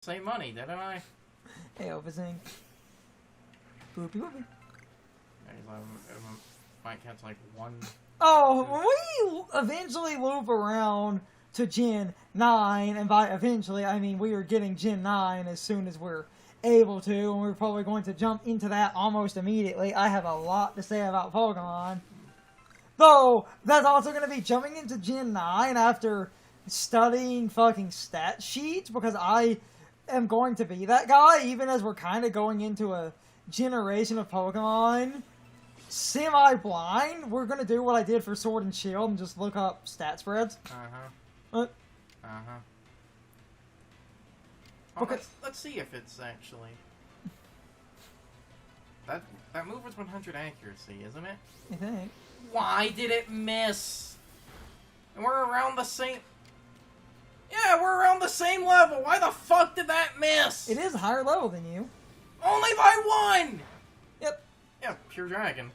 Save money, didn't I? Hey, Overzing. Boopy boopy. Might catch like one. Oh, when we eventually loop around to Gen 9, and by eventually, I mean we are getting Gen 9 as soon as we're able to, and we're probably going to jump into that almost immediately. I have a lot to say about Pokemon. Though, that's also going to be jumping into Gen 9 after studying fucking stat sheets, because I am going to be that guy, even as we're kind of going into a generation of Pokemon semi-blind. We're going to do what I did for Sword and Shield and just look up stat spreads. Uh-huh. Oh, Okay. let's see if it's actually... That move was 100 accuracy, isn't it? I think. Why did it miss? And we're around the same... Yeah, we're around the same level. Why the fuck did that miss? It is higher level than you. Only by one! Yep. Yeah, pure dragon.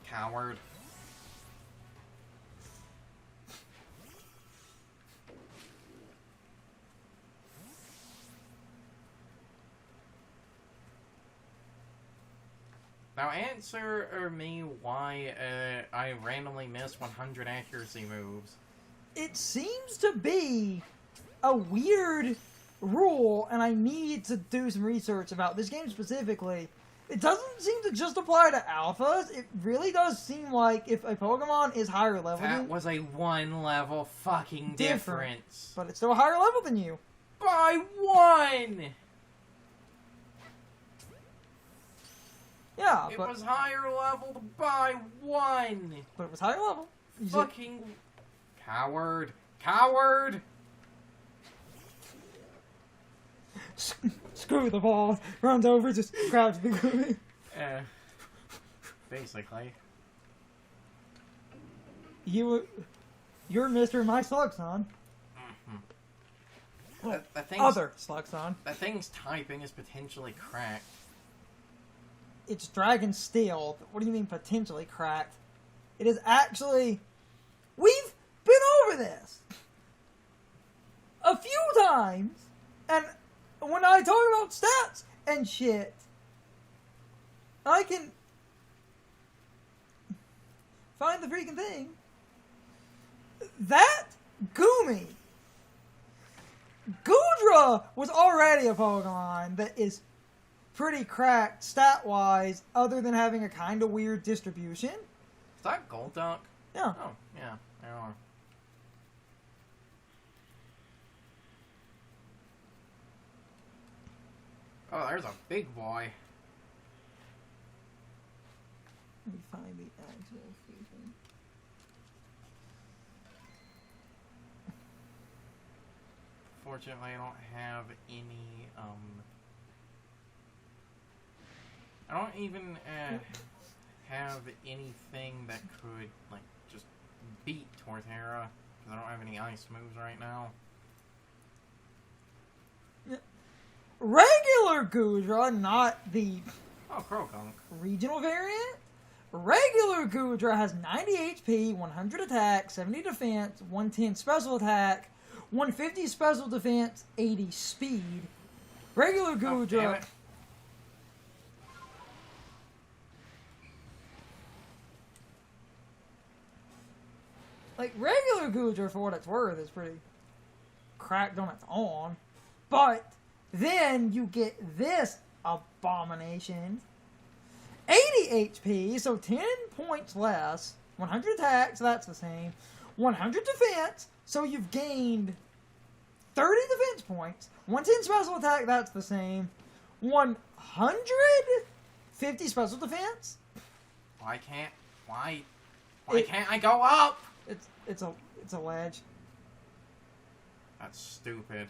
Coward. Now answer me why I randomly miss 100 accuracy moves. It seems to be a weird rule, and I need to do some research about this game specifically. It doesn't seem to just apply to alphas. It really does seem like if a Pokemon is higher level than That was a 1 level fucking difference. but it's still a higher level than you. By 1! Yeah, It but was higher level by 1! it was higher level. You said- Fucking... Coward. Coward! Screw the ball. Runs over, just grabs the Gumi. Basically. You're Mr. My Sluxon. Mm-hmm. Other Sluxon. That thing's typing is potentially cracked. It's Dragon Steel. What do you mean potentially cracked? It is actually... We've been over this a few times, and when I talk about stats and shit, I can find the freaking thing. That Gumi, Goodra was already a Pokemon that is pretty cracked stat-wise, other than having a kind of weird distribution. Is that Golduck? Yeah. Oh, yeah. They are. Oh, there's a big boy. Let me find the actual freaking... Fortunately, I don't have any, I don't even, have anything that could, like, just beat Torterra, because I don't have any ice moves right now. Regular Goodra, not the Oh, Crocunk. regional variant. Regular Goodra has 90 HP, 100 attack, 70 defense, 110 special attack, 150 special defense, 80 speed. Regular Oh, damn Goodra... it. Like, regular Goodra, for what it's worth, is pretty cracked on its own. But then you get this abomination. 80 HP, so 10 points less. 100 attack, so that's the same. 100 defense, so you've gained 30 defense points. 110 special attack, that's the same. 150 special defense. Why can't I go up? It's a ledge. That's stupid.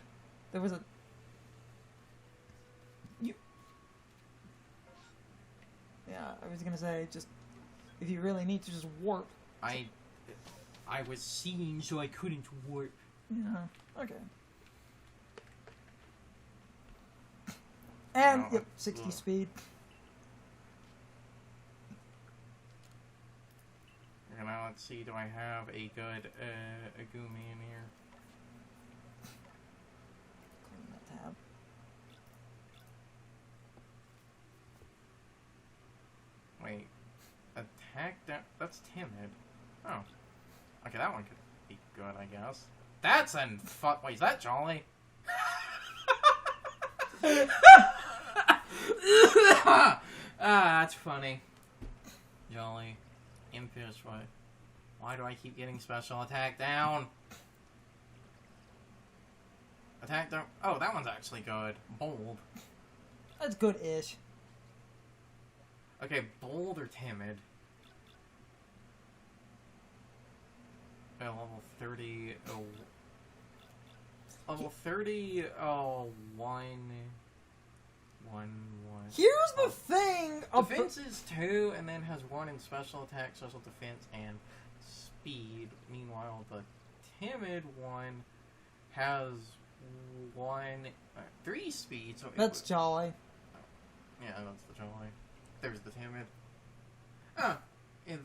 There was a... Yeah, I was gonna say, just... If you really need to, just warp. I was seeing, so I couldn't warp. Yeah, okay. And, Oh, yep, 60 speed. Now let's see, do I have a good Agumi in here? attack down. That's timid. Oh. Okay, that one could be good, I guess. That's an wait, is that Jolly? That's funny. Jolly. Impish, why do I keep getting special attack down? Attack down. Oh, that one's actually good. Bold. That's good-ish. Okay, bold or timid? Level 30. Oh. Level 30. Oh, 1. Here's the thing. Defense is 2, and then has 1 in special attack, special defense, and speed. Meanwhile, the timid one has 3 speed. So that's Jolly. Yeah, that's the Jolly. There's the timid.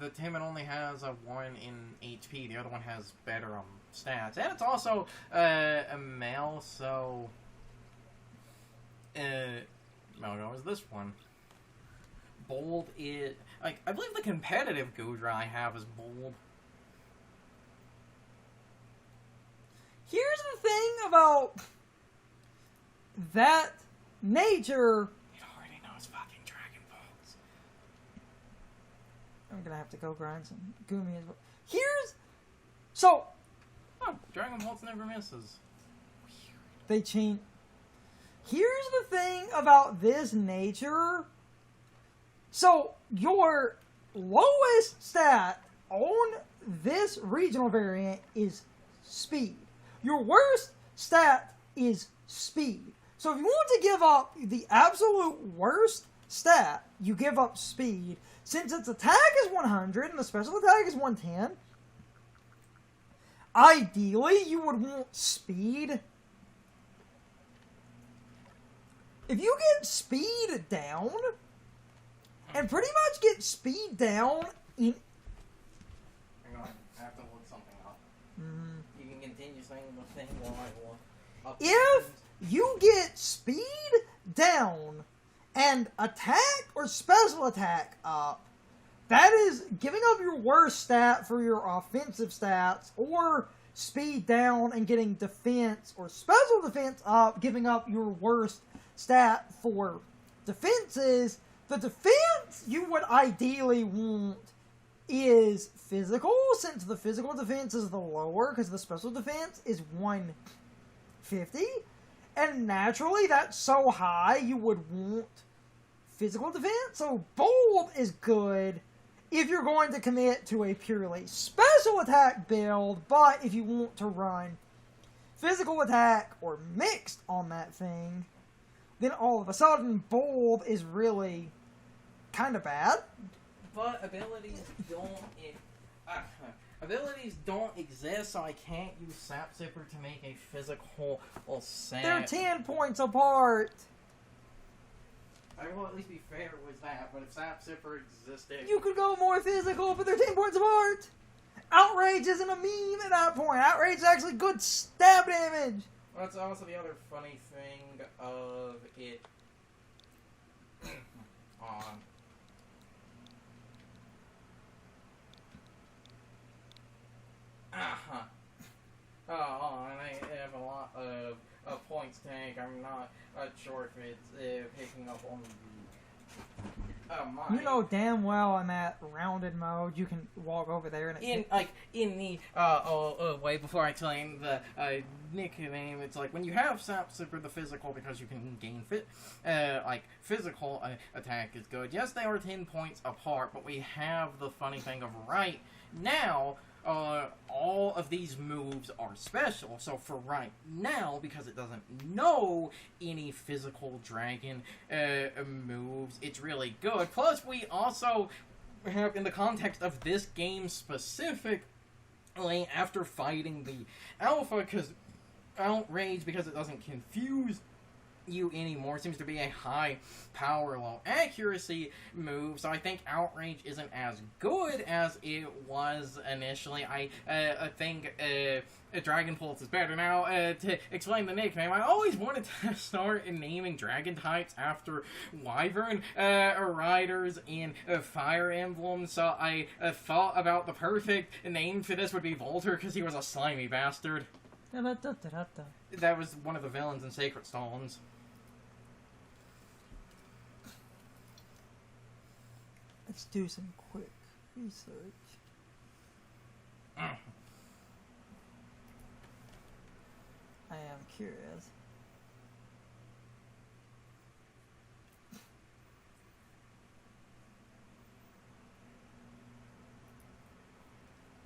The timid only has a 1 in HP. The other one has better stats, and it's also a male. So, I'll go as this one. Bold is I believe the competitive Goodra I have is bold. Here's the thing about that nature. It already knows fucking Dragon Balls. I'm gonna have to go grind some Gumi as well. Dragon Balls never misses. They change. Here's the thing about this nature. So, your lowest stat on this regional variant is speed. Your worst stat is speed. So, if you want to give up the absolute worst stat, you give up speed. Since its attack is 100 and the special attack is 110, ideally you would want speed. If you get speed down, and pretty much get speed down in... Hang on, I have to look something up. You can continue saying the thing while I look up. If you get speed down and attack or special attack up, that is giving up your worst stat for your offensive stats, or speed down and getting defense or special defense up, giving up your worst stat for defenses. The defense you would ideally want is physical, since the physical defense is the lower, because the special defense is 150. And naturally, that's so high, you would want physical defense. So bold is good if you're going to commit to a purely special attack build, but if you want to run physical attack or mixed on that thing, then all of a sudden bold is really kind of bad. But abilities don't exist, so I can't use Sap Zipper to make a physical sap. They're 10 points apart. I will at least be fair with that, but if Sap Zipper existed... You could go more physical, but they're 10 points apart. Outrage isn't a meme at that point. Outrage is actually good stab damage. That's also the other funny thing of it. And I have a lot of points tank. I'm not sure if it's picking up on the You know damn well in that rounded mode, you can walk over there and in the way before I explain the nickname, it's like when you have Sap Zipper the physical, because you can gain physical attack is good. Yes, they are 10 points apart, but we have the funny thing of right now. All of these moves are special, so for right now, because it doesn't know any physical dragon moves, it's really good. Plus, we also have, in the context of this game specifically, after fighting the alpha, because outrage, because it doesn't confuse you anymore. It seems to be a high power, low accuracy move, so I think Outrage isn't as good as it was initially. I think Dragon Pulse is better. Now, to explain the nickname, I always wanted to start naming dragon types after Wyvern riders in Fire Emblem, so I thought about the perfect name for this would be Volter, because he was a slimy bastard. That was one of the villains in Sacred Stones. Let's do some quick research. I am curious.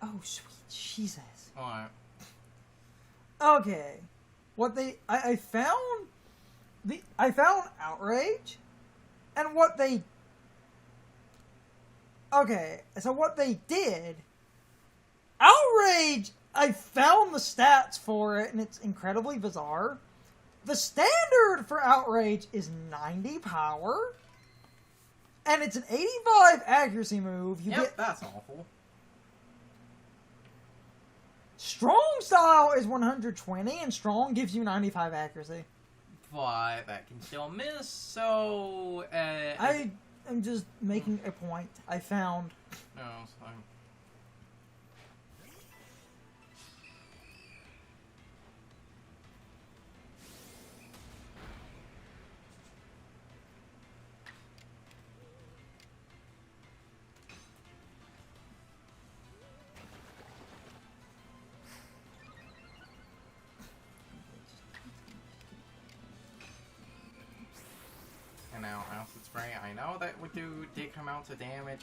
Oh, sweet Jesus. Alright. Okay. I found Outrage, and what they... Okay, so what they did... Outrage! I found the stats for it, and it's incredibly bizarre. The standard for Outrage is 90 power, and it's an 85 accuracy move. That's awful. Strong style is 120, and strong gives you 95 accuracy. But that can still miss, so... I am just making a point. I found... No, it's fine. And now, Acid Spray, I know that would do dick amounts of damage.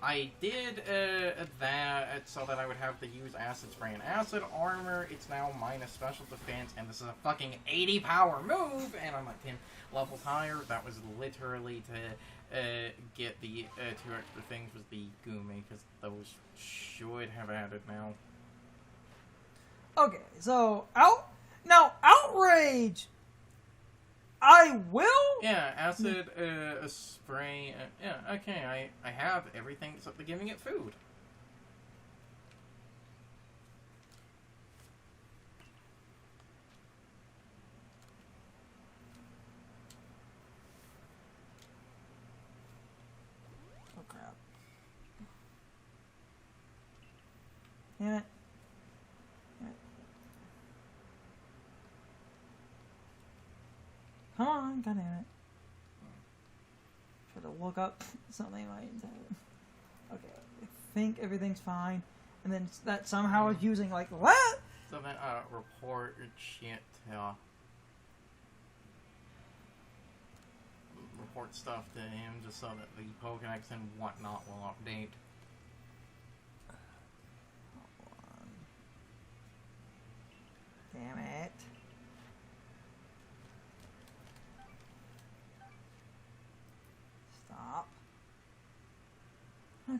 I did that so that I would have to use Acid Spray and Acid Armor. It's now minus special defense, and this is a fucking 80 power move, and I'm like 10 levels higher. That was literally to get the 2 extra things with the Gumi, because those should have added now. Okay, so, Outrage! I will? Yeah, Acid Spray, yeah, okay, I have everything except the giving it food. Oh, crap. Damn it. Come on, god damn it. Try to look up something like that. Okay, I think everything's fine. And then that somehow is using, like, what? So then, report shit, report stuff to him just so that the Pokedex and whatnot will update. Damn it. Stop. Okay.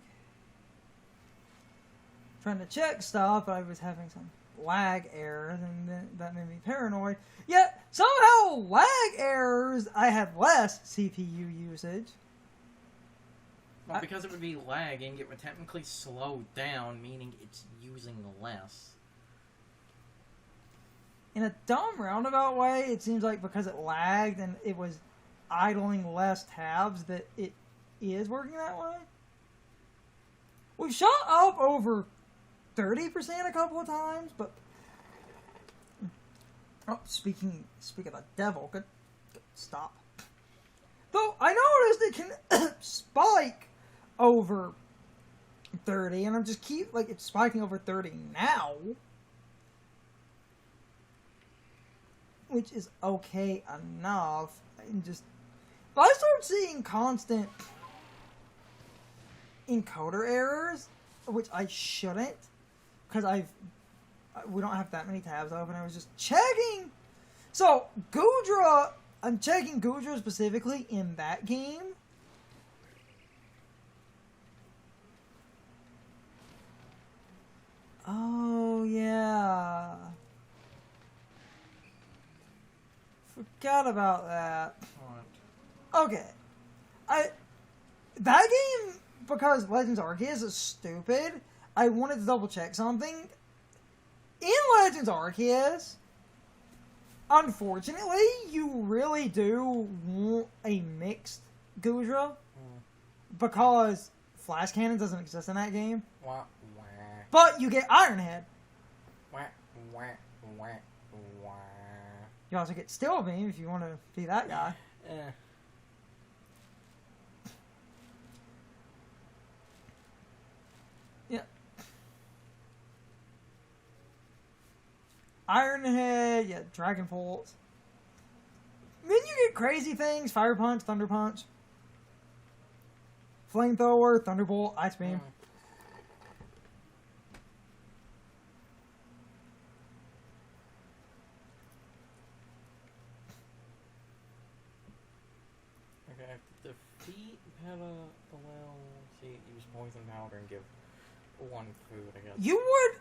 Trying to check stuff, but I was having some lag errors, and that made me paranoid. Yet, somehow, lag errors, I have less CPU usage. Well, because it would be lagging, it would technically slow down, meaning it's using less. In a dumb roundabout way, it seems like because it lagged and it was idling less tabs that it is working that way. We've shot up over 30% a couple of times, but... Oh, speaking of the devil, good stop. Though, I noticed it can spike over 30, and I'm just it's spiking over 30 now. Which is okay enough. And just... If I start seeing constant encoder errors, which I shouldn't, because we don't have that many tabs open. I was just checking. So, Goodra, I'm checking Goodra specifically in that game. Oh, yeah. forgot about that. What? Okay. That game, because Legends Arceus is stupid, I wanted to double check something. In Legends Arceus, unfortunately, you really do want a mixed Gudra, because Flash Cannon doesn't exist in that game. Wah, wah. But you get Iron Head. Wah, wah, wah, wah. You also get Steel Beam if you want to be that guy. Yeah. Iron Head, yeah, Dragon Pulse. Then you get crazy things: Fire Punch, Thunder Punch, Flamethrower, Thunderbolt, Ice Beam. Okay, I have to defeat Peta below. See, use poison powder and give one food, I guess. You would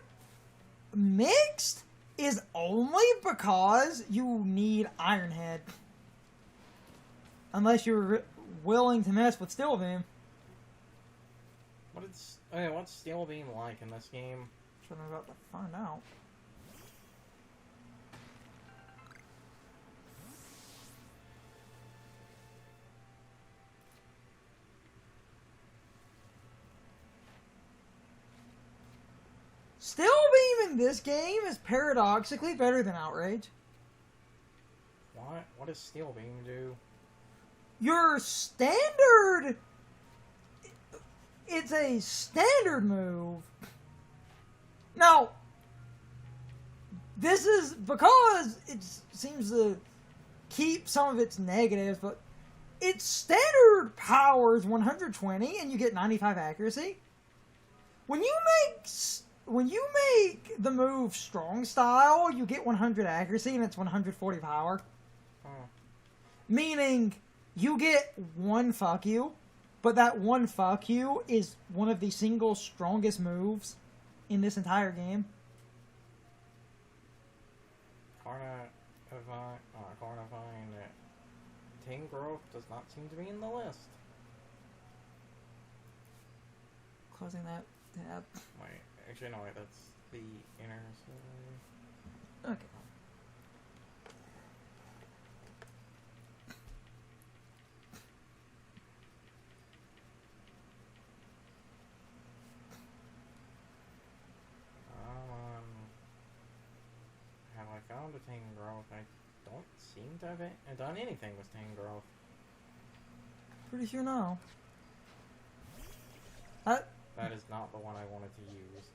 mixed is only because you need Iron Head. Unless you're willing to mess with Steel Beam. What's Steel Beam like in this game? Which I'm about to find out. Steel Beam in this game is paradoxically better than Outrage. What? What does Steel Beam do? Your standard... It's a standard move. Now, this is because it seems to keep some of its negatives, but its standard power is 120 and you get 95 accuracy. When you make the move strong style, you get 100 accuracy and it's 140 power. Meaning you get one fuck you, but that one fuck you is one of the single strongest moves in this entire game. Carnivine Ting Growth does not seem to be in the list. Closing that tab. Wait, actually no, wait, that's the inner side. Okay. Have I found a Ting Growth? I don't seem to have done anything with Ting Growth. Pretty sure no. That is not the one I wanted to use.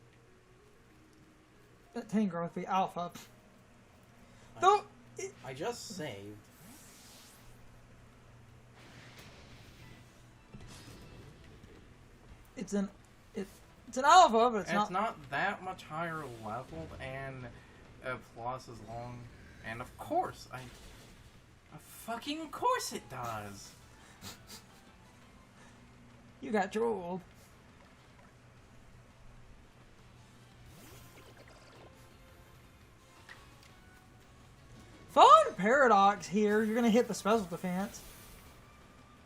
That Tangrowth would be alpha. Though I just saved. It's an alpha, but it's It's not that much higher leveled, and plus as long, and of course fucking course it does. You got trolled. Fun paradox here. You're gonna hit the special defense.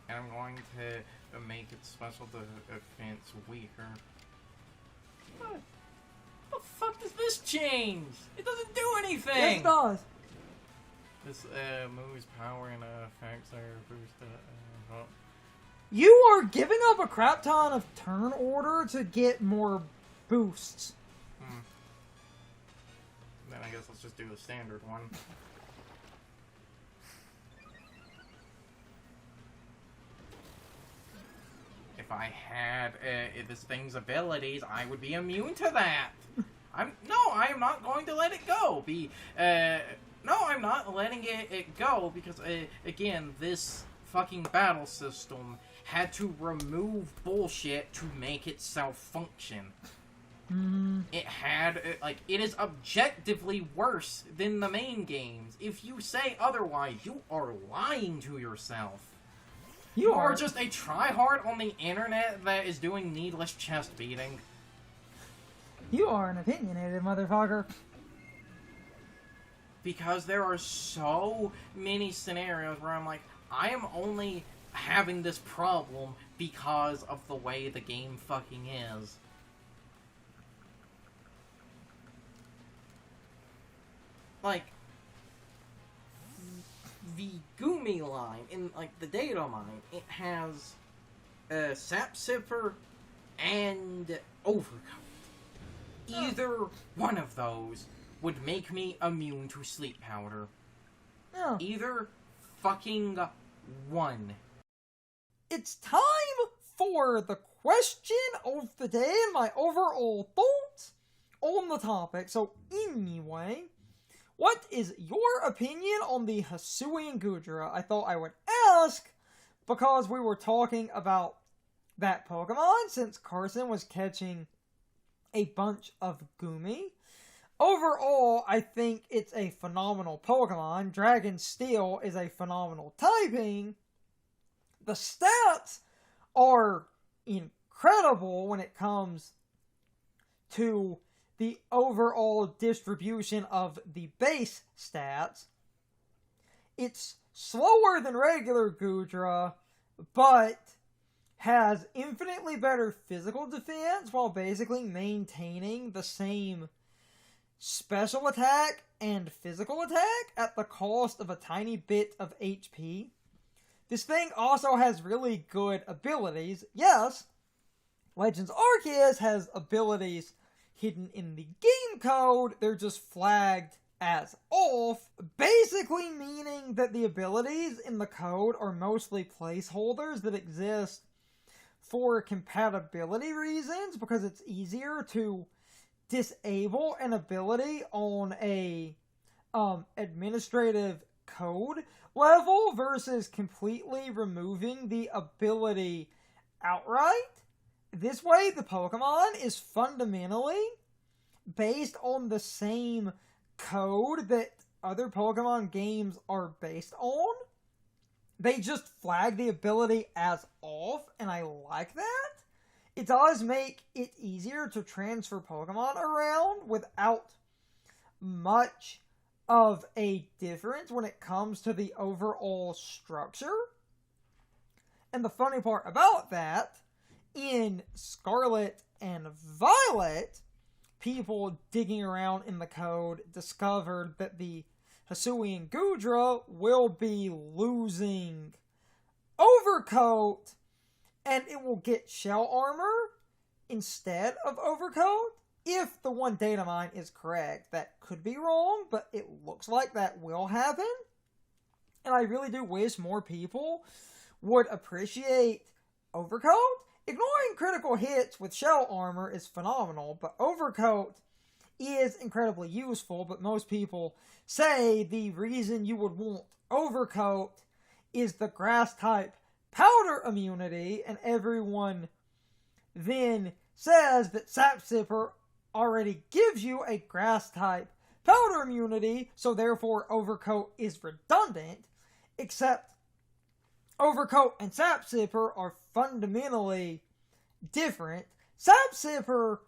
And I'm going to make its special defense weaker. What the fuck does this change? It doesn't do anything! Yes, it does. This move's power and effects are boosted. You are giving up a crap ton of turn order to get more boosts. Then I guess let's just do the standard one. If I had this thing's abilities, I would be immune to that. I am not going to let it go. No, I'm not letting it go because again, this fucking battle system had to remove bullshit to make itself function. It had, it is objectively worse than the main games. If you say otherwise, you are lying to yourself. You are just a tryhard on the internet that is doing needless chest beating. You are an opinionated motherfucker. because there are so many scenarios where I'm like, I am only having this problem because of the way the game fucking is. Like, the Gumi line, in, like, the data mine, it has Sap Sipper and Overcoat. Either one of those would make me immune to sleep powder. Yeah. Either fucking one. It's time for the question of the day and my overall thoughts on the topic. So anyway, what is your opinion on the Hisuian Gudra? I thought I would ask because we were talking about that Pokemon since Carson was catching a bunch of Gumi. Overall, I think it's a phenomenal Pokemon. Dragon Steel is a phenomenal typing. The stats are incredible when it comes to the overall distribution of the base stats. It's slower than regular Gudra, but has infinitely better physical defense while basically maintaining the same special attack and physical attack at the cost of a tiny bit of HP. This thing also has really good abilities. Yes, Legends Arceus has abilities hidden in the game code. They're just flagged as off, basically meaning that the abilities in the code are mostly placeholders that exist for compatibility reasons, because it's easier to disable an ability on a administrative code level versus completely removing the ability outright. This way, the Pokemon is fundamentally based on the same code that other Pokemon games are based on. They just flag the ability as off, and I like that. It does make it easier to transfer Pokemon around without much of a difference when it comes to the overall structure. And the funny part about that, in Scarlet and Violet, people digging around in the code discovered that the Hisuian Gudra will be losing Overcoat, and it will get Shell Armor instead of Overcoat, if the one data mine is correct. That could be wrong, but it looks like that will happen. And I really do wish more people would appreciate Overcoat. Ignoring critical hits with Shell Armor is phenomenal, but Overcoat is incredibly useful. But most people say the reason you would want Overcoat is the Grass-type Powder immunity, and everyone then says that Sap Sipper already gives you a Grass-type Powder immunity, so therefore Overcoat is redundant, except Overcoat and Sap Sipper are fundamentally different. Sap Sipper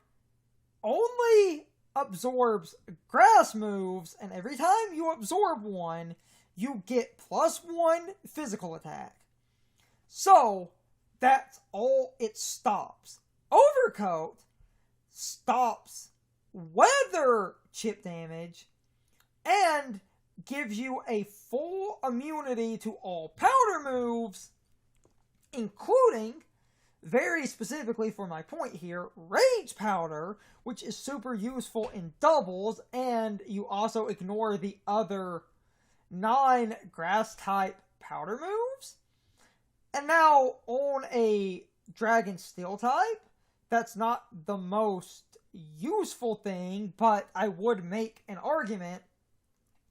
only absorbs grass moves, and every time you absorb one, you get +1 physical attack. So, that's all it stops. Overcoat stops weather chip damage and gives you a full immunity to all powder moves, including, very specifically for my point here, Rage Powder, which is super useful in doubles, and you also ignore the other 9 grass-type powder moves. And now, on a Dragon Steel type, that's not the most useful thing, but I would make an argument.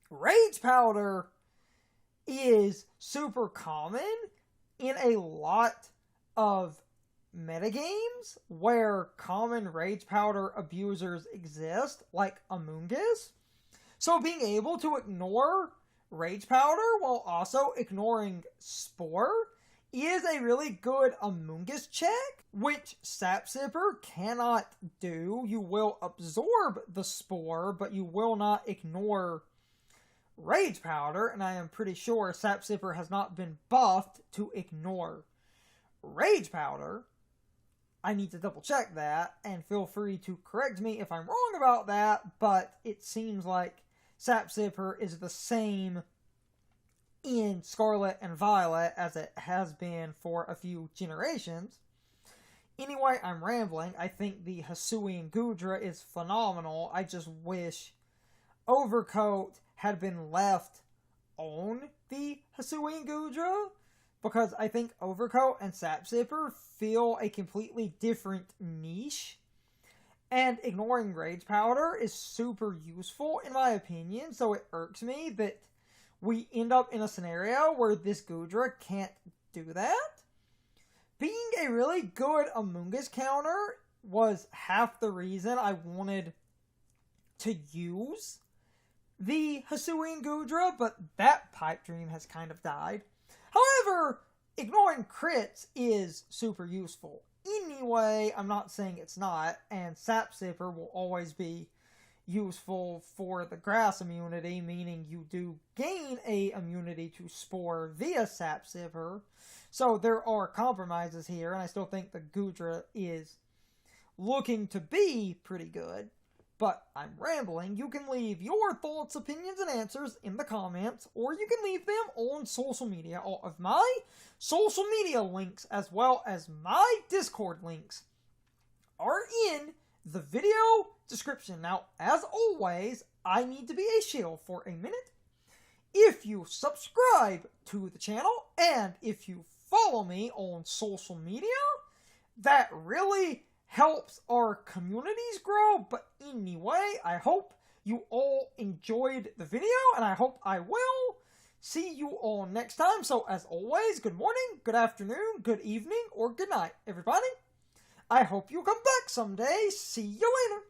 Rage Powder is super common in a lot of metagames where common Rage Powder abusers exist, like Amoonguss. So being able to ignore Rage Powder while also ignoring Spore is a really good Amoonguss check, which Sap Sipper cannot do. You will absorb the Spore, but you will not ignore Rage Powder, and I am pretty sure Sap Sipper has not been buffed to ignore Rage Powder. I need to double check that, and feel free to correct me if I'm wrong about that, but it seems like Sap Sipper is the same in Scarlet and Violet as it has been for a few generations. Anyway, I'm rambling. I think the Hisuian Goodra is phenomenal. I just wish Overcoat had been left on the Hisuian Goodra, because I think Overcoat and Sap Sipper fill a completely different niche. And ignoring Rage Powder is super useful, in my opinion, so it irks me that we end up in a scenario where this Goodra can't do that. Being a really good Amoonguss counter was half the reason I wanted to use the Hisuian Goodra, but that pipe dream has kind of died. However, ignoring crits is super useful. Anyway, I'm not saying it's not, and Sap Sipper will always be useful for the grass immunity, meaning you do gain a immunity to Spore via Sap Sipper. So there are compromises here, and I still think the Goodra is looking to be pretty good. But I'm rambling. You can leave your thoughts, opinions, and answers in the comments, or you can leave them on social media. All of my social media links, as well as my Discord links, are in the video description. Now, as always, I need to be a shill for a minute. If you subscribe to the channel, and if you follow me on social media, that really helps our communities grow. But anyway, I hope you all enjoyed the video, and I hope I will see you all next time. So as always, good morning, good afternoon, good evening, or good night, everybody. I hope you come back someday. See you later.